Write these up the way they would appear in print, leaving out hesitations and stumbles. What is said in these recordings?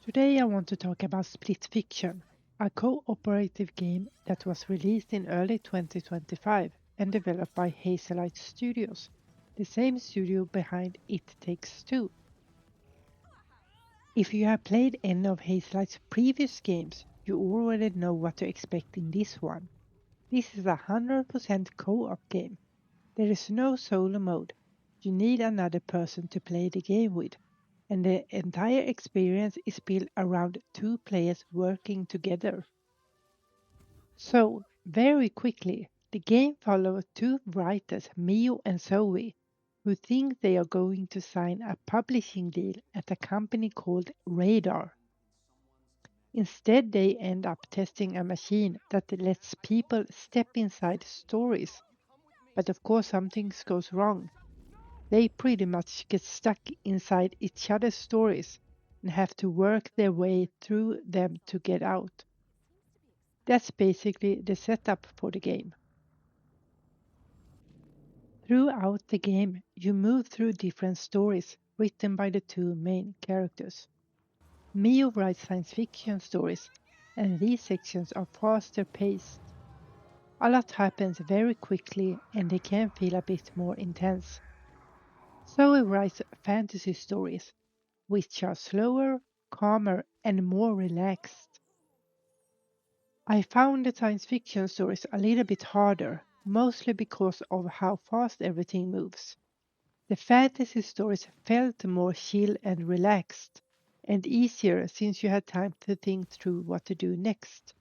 Today I want to talk about Split Fiction, a cooperative game that was released in early 2025 and developed by Hazelight Studios, the same studio behind It Takes Two. If you have played any of Hazelight's previous games, you already know what to expect in this one. This is a 100% co-op game. There is no solo mode. You need another person to play the game with, and the entire experience is built around two players working together. So, very quickly, the game follows two writers, Mio and Zoe, who think they are going to sign a publishing deal at a company called Radar. Instead, they end up testing a machine that lets people step inside stories. But of course, something goes wrong. They pretty much get stuck inside each other's stories and have to work their way through them to get out. That's basically the setup for the game. Throughout the game, you move through different stories written by the two main characters. Mio writes science fiction stories, and these sections are faster paced. A lot happens very quickly and they can feel a bit more intense. Zoe writes fantasy stories, which are slower, calmer, and more relaxed. I found the science fiction stories a little bit harder, mostly because of how fast everything moves. The fantasy stories felt more chill and relaxed, and easier since you had time to think through what to do next.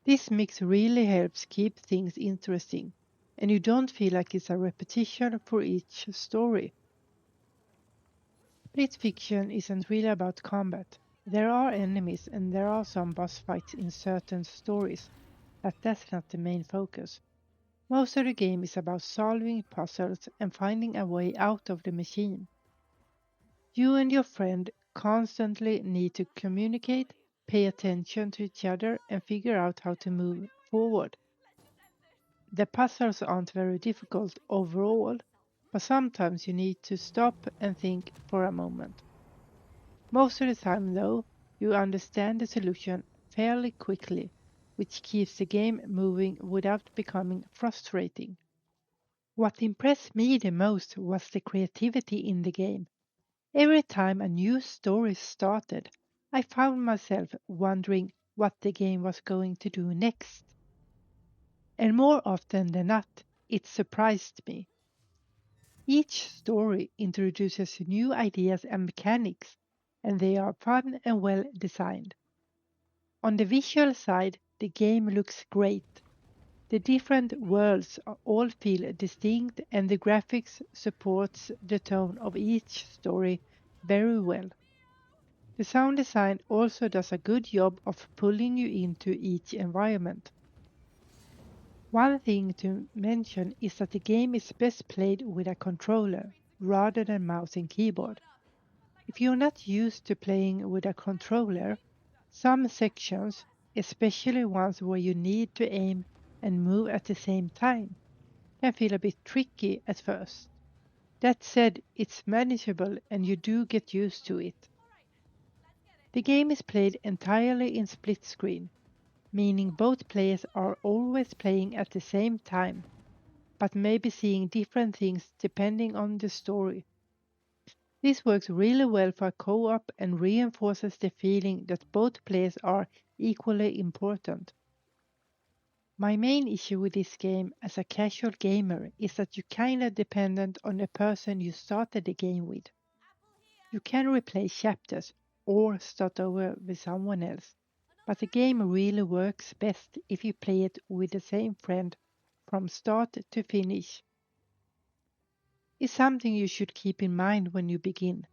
This mix really helps keep things interesting, and you don't feel like it's a repetition for each story. Split fiction isn't really about combat. There are enemies and there are some boss fights in certain stories, but that's not the main focus. Most of the game is about solving puzzles and finding a way out of the machine. You and your friend constantly need to communicate, pay attention to each other, and figure out how to move forward. The puzzles aren't very difficult overall, but sometimes you need to stop and think for a moment. Most of the time, though, you understand the solution fairly quickly, which keeps the game moving without becoming frustrating. What impressed me the most was the creativity in the game. Every time a new story started, I found myself wondering what the game was going to do next. And more often than not, it surprised me. Each story introduces new ideas and mechanics, and they are fun and well designed. On the visual side, the game looks great. The different worlds all feel distinct, and the graphics supports the tone of each story very well. The sound design also does a good job of pulling you into each environment. One thing to mention is that the game is best played with a controller rather than mouse and keyboard. If you're not used to playing with a controller, some sections, especially ones where you need to aim and move at the same time, can feel a bit tricky at first. That said, it's manageable and you do get used to it. The game is played entirely in split screen, meaning both players are always playing at the same time, but maybe seeing different things depending on the story. This works really well for co-op and reinforces the feeling that both players are equally important. My main issue with this game as a casual gamer is that you're kinda dependent on the person you started the game with. You can replay chapters or start over with someone else, but the game really works best if you play it with the same friend from start to finish. It's something you should keep in mind when you begin.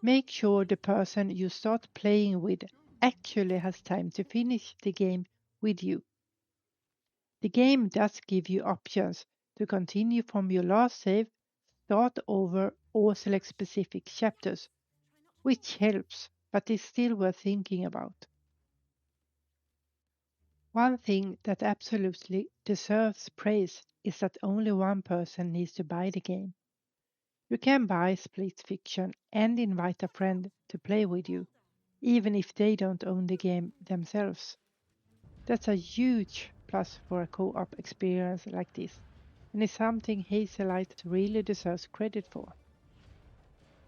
Make sure the person you start playing with actually has time to finish the game with you. The game does give you options to continue from your last save, start over, or select specific chapters, which helps, but is still worth thinking about. One thing that absolutely deserves praise is that only one person needs to buy the game. You can buy Split Fiction and invite a friend to play with you. even if they don't own the game themselves. That's a huge plus for a co op experience like this, and it's something Hazelight really deserves credit for.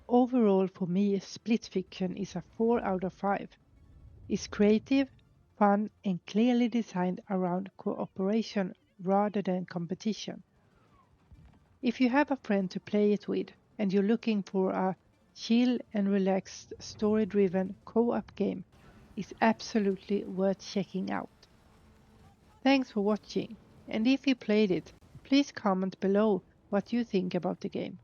Overall, for me, Split Fiction is a 4 out of 5. It's creative, fun, and clearly designed around cooperation rather than competition. If you have a friend to play it with and you're looking for a chill and relaxed story driven co op game, it's absolutely worth checking out. Thanks for watching, and if you played it, please comment below what you think about the game.